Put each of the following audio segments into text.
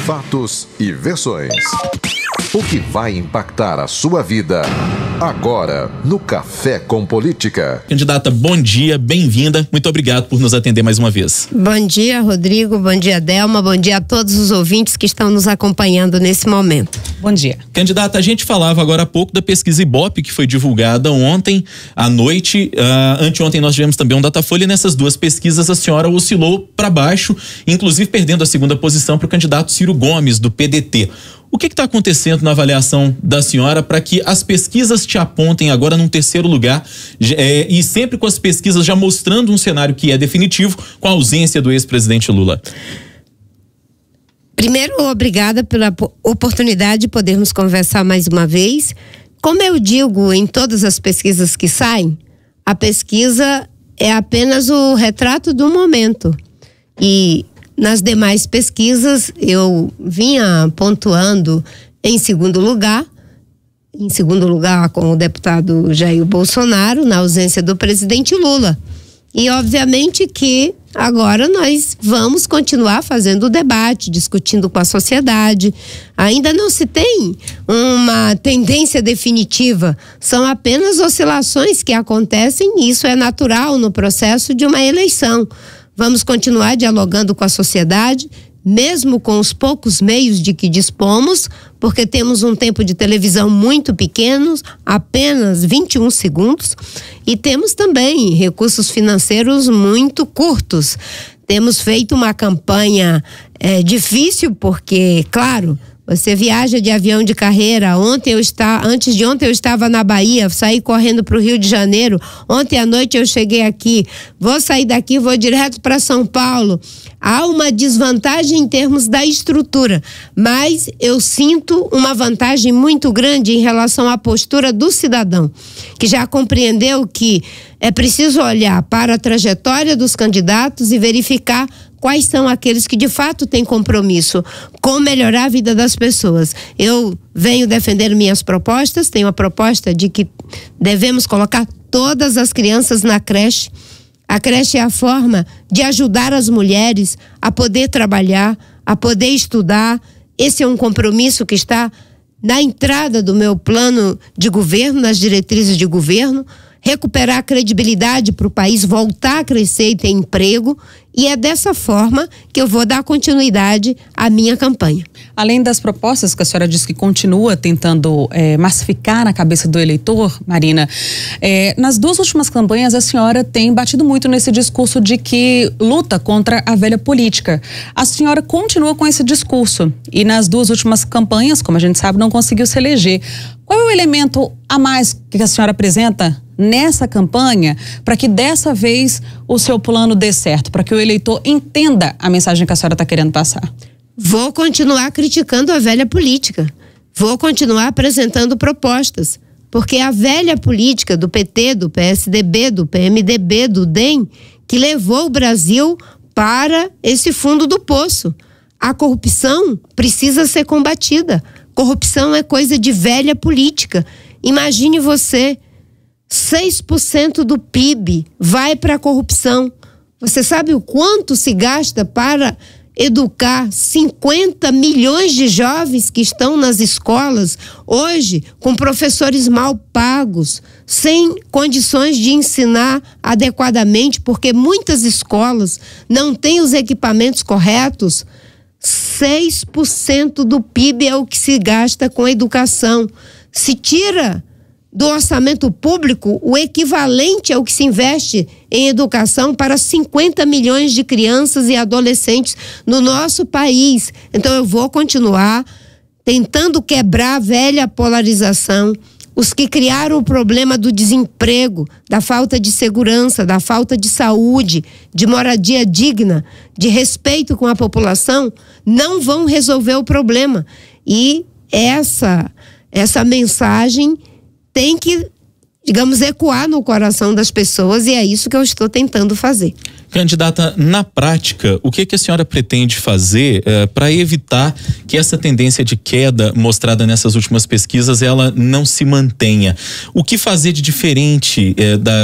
Fatos e versões. O que vai impactar a sua vida agora no Café com Política. Candidata, bom dia, bem-vinda. Muito obrigado por nos atender mais uma vez. Bom dia, Rodrigo. Bom dia, Delma. Bom dia a todos os ouvintes que estão nos acompanhando nesse momento. Bom dia. Candidata, a gente falava agora há pouco da pesquisa Ibope que foi divulgada ontem à noite. Anteontem nós tivemos também um Datafolha e nessas duas pesquisas a senhora oscilou para baixo, inclusive perdendo a segunda posição para o candidato Ciro Gomes, do PDT. O que está acontecendo na avaliação da senhora para que as pesquisas te apontem agora num terceiro lugar e sempre com as pesquisas já mostrando um cenário que é definitivo com a ausência do ex-presidente Lula? Primeiro, obrigada pela oportunidade de podermos conversar mais uma vez. Como eu digo em todas as pesquisas que saem, a pesquisa é apenas o retrato do momento. E nas demais pesquisas, eu vinha pontuando em segundo lugar com o deputado Jair Bolsonaro, na ausência do presidente Lula. E obviamente que agora nós vamos continuar fazendo o debate, discutindo com a sociedade. Ainda não se tem uma tendência definitiva, são apenas oscilações que acontecem e isso é natural no processo de uma eleição. Vamos continuar dialogando com a sociedade, mesmo com os poucos meios de que dispomos, porque temos um tempo de televisão muito pequeno, apenas 21 segundos, e temos também recursos financeiros muito curtos. Temos feito uma campanha difícil, porque, claro, você viaja de avião de carreira. Antes de ontem eu estava na Bahia, saí correndo para o Rio de Janeiro. Ontem à noite eu cheguei aqui. Vou sair daqui, vou direto para São Paulo. Há uma desvantagem em termos da estrutura, mas eu sinto uma vantagem muito grande em relação à postura do cidadão, que já compreendeu que é preciso olhar para a trajetória dos candidatos e verificar quais são aqueles que de fato têm compromisso com melhorar a vida das pessoas. Eu venho defender minhas propostas, tenho a proposta de que devemos colocar todas as crianças na creche. A creche é a forma de ajudar as mulheres a poder trabalhar, a poder estudar. Esse é um compromisso que está na entrada do meu plano de governo, nas diretrizes de governo. Recuperar a credibilidade para o país voltar a crescer e ter emprego, e é dessa forma que eu vou dar continuidade à minha campanha. Além das propostas que a senhora disse que continua tentando massificar na cabeça do eleitor, Marina, nas duas últimas campanhas a senhora tem batido muito nesse discurso de que luta contra a velha política. A senhora continua com esse discurso e nas duas últimas campanhas, como a gente sabe, não conseguiu se eleger. Qual é o elemento a mais que a senhora apresenta nessa campanha para que dessa vez o seu plano dê certo, para que o eleitor entenda a mensagem que a senhora está querendo passar? Vou continuar criticando a velha política, vou continuar apresentando propostas, porque a velha política do PT, do PSDB, do PMDB, do DEM, que levou o Brasil para esse fundo do poço. A corrupção precisa ser combatida. Corrupção é coisa de velha política. Imagine você, 6% do PIB vai para a corrupção. Você sabe o quanto se gasta para educar 50 milhões de jovens que estão nas escolas hoje com professores mal pagos, sem condições de ensinar adequadamente, porque muitas escolas não têm os equipamentos corretos. 6% do PIB é o que se gasta com educação. Se tira do orçamento público o equivalente ao que se investe em educação para 50 milhões de crianças e adolescentes no nosso país. Então eu vou continuar tentando quebrar a velha polarização. Os que criaram o problema do desemprego, da falta de segurança, da falta de saúde, de moradia digna, de respeito com a população, não vão resolver o problema. E essa mensagem tem que, digamos, ecoar no coração das pessoas, e é isso que eu estou tentando fazer. Candidata, na prática, o que a senhora pretende fazer para evitar que essa tendência de queda mostrada nessas últimas pesquisas ela não se mantenha? O que fazer de diferente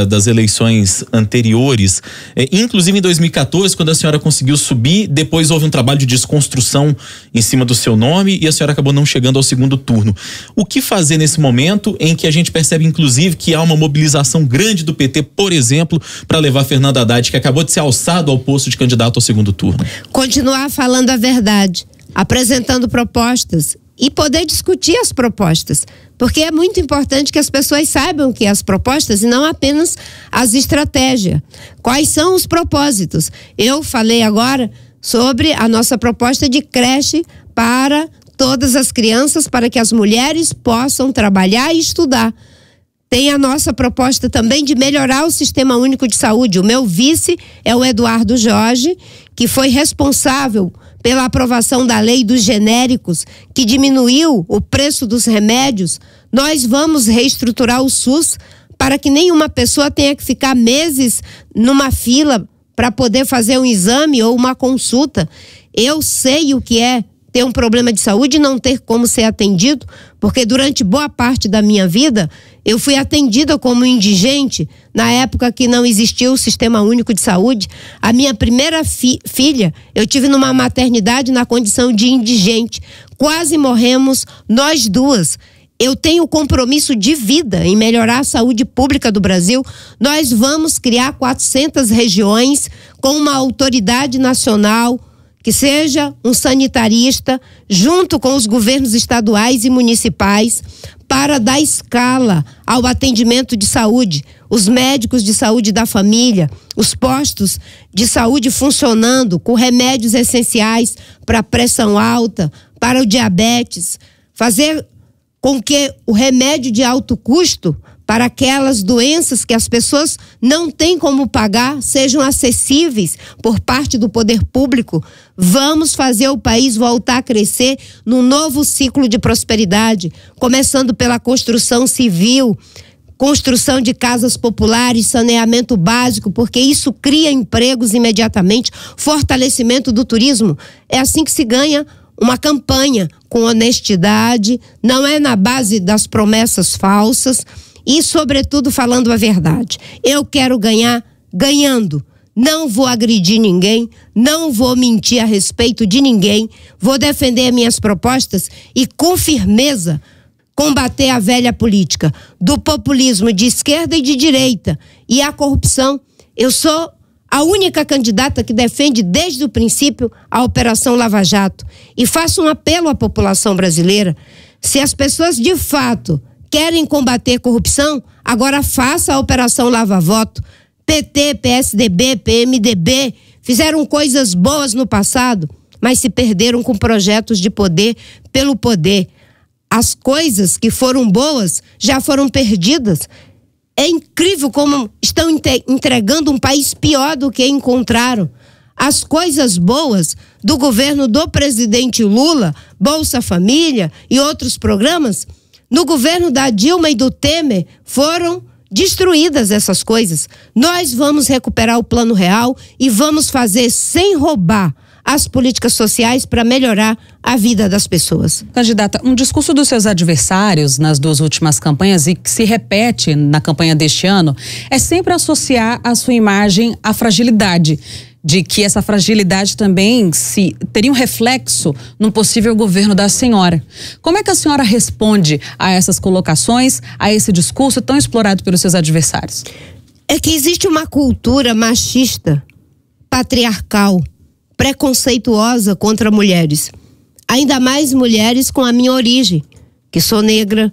das eleições anteriores? Inclusive em 2014, quando a senhora conseguiu subir, depois houve um trabalho de desconstrução em cima do seu nome e a senhora acabou não chegando ao segundo turno. O que fazer nesse momento em que a gente percebe, inclusive, que há uma mobilização grande do PT, por exemplo, para levar Fernando Haddad, que acabou de ser alçado ao posto de candidato ao segundo turno? Continuar falando a verdade, apresentando propostas e poder discutir as propostas, porque é muito importante que as pessoas saibam que as propostas e não apenas as estratégias. Quais são os propósitos? Eu falei agora sobre a nossa proposta de creche para todas as crianças, para que as mulheres possam trabalhar e estudar. Tem a nossa proposta também de melhorar o Sistema Único de Saúde. O meu vice é o Eduardo Jorge, que foi responsável pela aprovação da lei dos genéricos, que diminuiu o preço dos remédios. Nós vamos reestruturar o SUS para que nenhuma pessoa tenha que ficar meses numa fila para poder fazer um exame ou uma consulta. Eu sei o que é ter um problema de saúde e não ter como ser atendido, porque durante boa parte da minha vida eu fui atendida como indigente na época que não existia o Sistema Único de Saúde. A minha primeira filha eu tive numa maternidade na condição de indigente. Quase morremos nós duas. Eu tenho compromisso de vida em melhorar a saúde pública do Brasil. Nós vamos criar 400 regiões com uma autoridade nacional que seja um sanitarista, junto com os governos estaduais e municipais, para dar escala ao atendimento de saúde, os médicos de saúde da família, os postos de saúde funcionando com remédios essenciais para pressão alta, para o diabetes, fazer com que o remédio de alto custo para aquelas doenças que as pessoas não têm como pagar sejam acessíveis por parte do poder público. Vamos fazer o país voltar a crescer num novo ciclo de prosperidade, começando pela construção civil, construção de casas populares, saneamento básico, porque isso cria empregos imediatamente, fortalecimento do turismo. É assim que se ganha uma campanha com honestidade, não é na base das promessas falsas e, sobretudo, falando a verdade. Eu quero ganhar ganhando. Não vou agredir ninguém, não vou mentir a respeito de ninguém, vou defender minhas propostas e, com firmeza, combater a velha política do populismo de esquerda e de direita e a corrupção. Eu sou a única candidata que defende desde o princípio a Operação Lava Jato. E faço um apelo à população brasileira: se as pessoas de fato querem combater corrupção, agora faça a Operação Lava Voto. PT, PSDB, PMDB fizeram coisas boas no passado, mas se perderam com projetos de poder pelo poder. As coisas que foram boas já foram perdidas. É incrível como estão entregando um país pior do que encontraram. As coisas boas do governo do presidente Lula, Bolsa Família e outros programas, no governo da Dilma e do Temer foram destruídas essas coisas. Nós vamos recuperar o Plano Real e vamos fazer sem roubar as políticas sociais para melhorar a vida das pessoas. Candidata, um discurso dos seus adversários nas duas últimas campanhas e que se repete na campanha deste ano é sempre associar a sua imagem à fragilidade, de que essa fragilidade também teria um reflexo num possível governo da senhora. Como é que a senhora responde a essas colocações, a esse discurso tão explorado pelos seus adversários? É que existe uma cultura machista, patriarcal, preconceituosa contra mulheres. Ainda mais mulheres com a minha origem, que sou negra,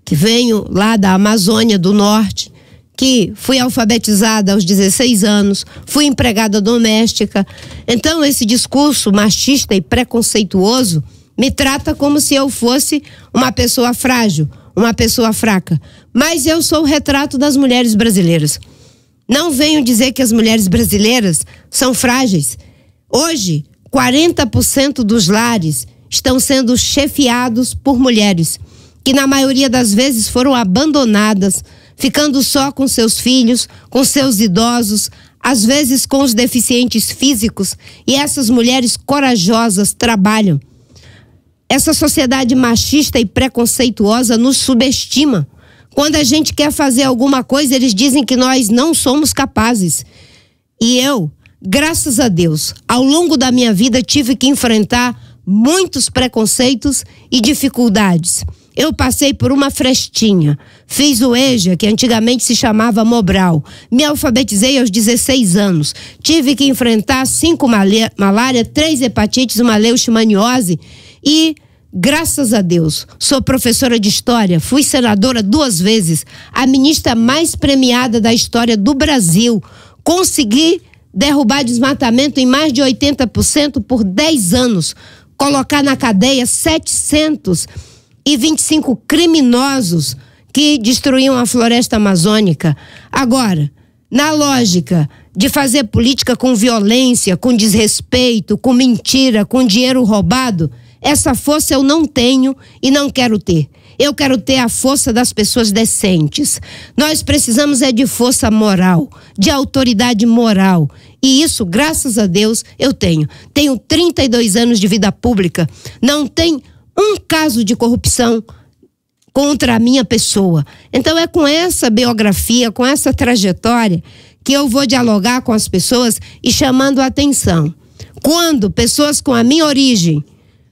que venho lá da Amazônia do Norte, que fui alfabetizada aos 16 anos, fui empregada doméstica. Então, esse discurso machista e preconceituoso me trata como se eu fosse uma pessoa frágil, uma pessoa fraca. Mas eu sou o retrato das mulheres brasileiras. Não venho dizer que as mulheres brasileiras são frágeis. Hoje, 40% dos lares estão sendo chefiados por mulheres, que na maioria das vezes foram abandonadas, ficando só com seus filhos, com seus idosos, às vezes com os deficientes físicos, e essas mulheres corajosas trabalham. Essa sociedade machista e preconceituosa nos subestima. Quando a gente quer fazer alguma coisa, eles dizem que nós não somos capazes. E eu, graças a Deus, ao longo da minha vida tive que enfrentar muitos preconceitos e dificuldades. Eu passei por uma frestinha, fiz o EJA, que antigamente se chamava Mobral, me alfabetizei aos 16 anos, tive que enfrentar 5 malária, 3 hepatites, uma leishmaniose e, graças a Deus, sou professora de história, fui senadora 2 vezes, a ministra mais premiada da história do Brasil, consegui derrubar desmatamento em mais de 80% por 10 anos, colocar na cadeia 725 criminosos que destruíam a floresta amazônica. Agora, na lógica de fazer política com violência, com desrespeito, com mentira, com dinheiro roubado, essa força eu não tenho e não quero ter. Eu quero ter a força das pessoas decentes. Nós precisamos de força moral, de autoridade moral. E isso, graças a Deus, eu tenho. Tenho 32 anos de vida pública. Não tem um caso de corrupção contra a minha pessoa. Então é com essa biografia, com essa trajetória, que eu vou dialogar com as pessoas e chamando a atenção. Quando pessoas com a minha origem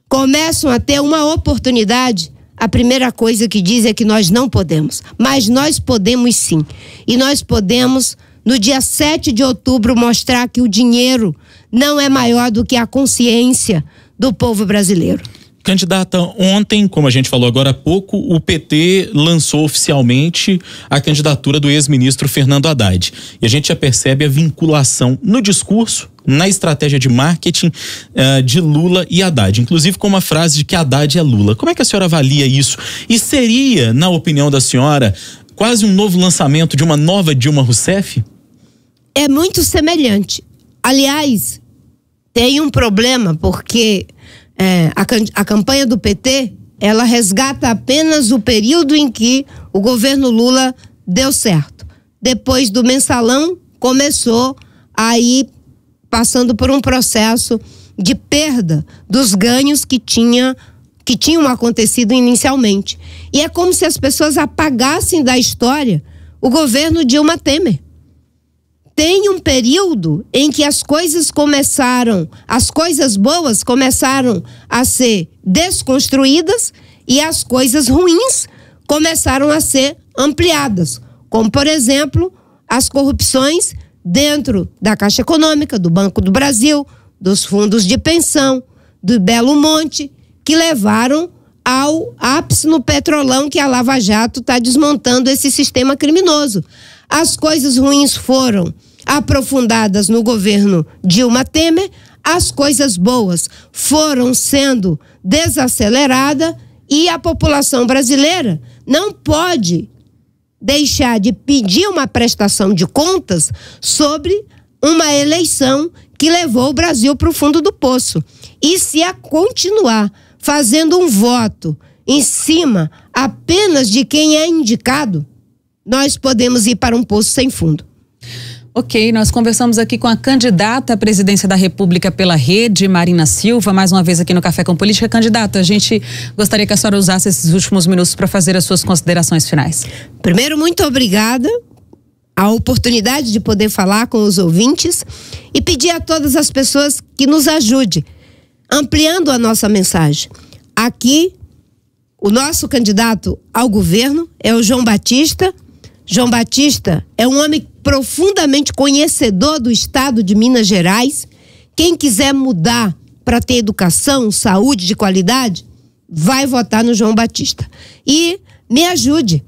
começam a ter uma oportunidade, a primeira coisa que diz é que nós não podemos. Mas nós podemos sim. E nós podemos, no dia 7 de outubro, mostrar que o dinheiro não é maior do que a consciência do povo brasileiro. Candidata, ontem, como a gente falou agora há pouco, o PT lançou oficialmente a candidatura do ex-ministro Fernando Haddad. E a gente já percebe a vinculação no discurso, na estratégia de marketing de Lula e Haddad. Inclusive com uma frase de que Haddad é Lula. Como é que a senhora avalia isso? E seria, na opinião da senhora, quase um novo lançamento de uma nova Dilma Rousseff? É muito semelhante. Aliás, tem um problema, porque a campanha do PT, ela resgata apenas o período em que o governo Lula deu certo. Depois do mensalão, começou a ir passando por um processo de perda dos ganhos que tinham acontecido inicialmente. E é como se as pessoas apagassem da história o governo Dilma Temer. Tem um período em que as coisas boas começaram a ser desconstruídas e as coisas ruins começaram a ser ampliadas. Como, por exemplo, as corrupções dentro da Caixa Econômica, do Banco do Brasil, dos fundos de pensão, do Belo Monte, que levaram ao ápice no Petrolão, que a Lava Jato está desmontando esse sistema criminoso. As coisas ruins foram aprofundadas no governo Dilma Temer, as coisas boas foram sendo desaceleradas e a população brasileira não pode deixar de pedir uma prestação de contas sobre uma eleição que levou o Brasil para o fundo do poço. E se a continuar fazendo um voto em cima apenas de quem é indicado, nós podemos ir para um poço sem fundo. Ok, nós conversamos aqui com a candidata à presidência da República pela Rede, Marina Silva, mais uma vez aqui no Café com Política. Candidata, a gente gostaria que a senhora usasse esses últimos minutos para fazer as suas considerações finais. Primeiro, muito obrigada a oportunidade de poder falar com os ouvintes e pedir a todas as pessoas que nos ajudem, ampliando a nossa mensagem. Aqui, o nosso candidato ao governo é o João Batista. João Batista é um homem profundamente conhecedor do estado de Minas Gerais. Quem quiser mudar para ter educação, saúde de qualidade, vai votar no João Batista. E me ajude,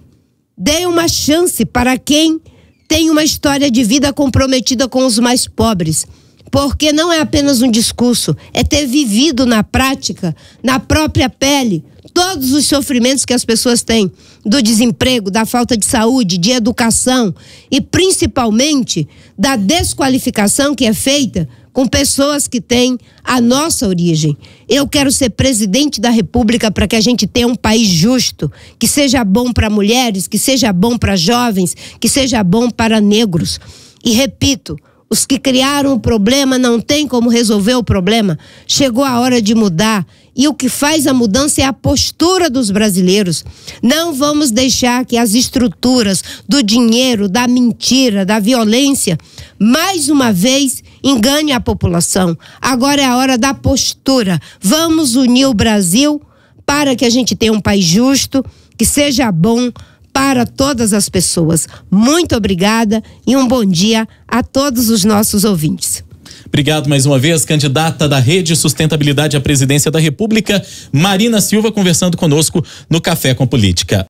dê uma chance para quem tem uma história de vida comprometida com os mais pobres. Porque não é apenas um discurso, é ter vivido na prática, na própria pele, todos os sofrimentos que as pessoas têm, do desemprego, da falta de saúde, de educação e principalmente da desqualificação que é feita com pessoas que têm a nossa origem. Eu quero ser presidente da República para que a gente tenha um país justo, que seja bom para mulheres, que seja bom para jovens, que seja bom para negros. E repito, Os que criaram o problema não têm como resolver o problema. Chegou a hora de mudar. E o que faz a mudança é a postura dos brasileiros. Não vamos deixar que as estruturas do dinheiro, da mentira, da violência, mais uma vez, engane a população. Agora é a hora da postura. Vamos unir o Brasil para que a gente tenha um país justo, que seja bom para todas as pessoas. Muito obrigada e um bom dia a todos os nossos ouvintes. Obrigado mais uma vez, candidata da Rede Sustentabilidade à Presidência da República, Marina Silva, conversando conosco no Café com Política.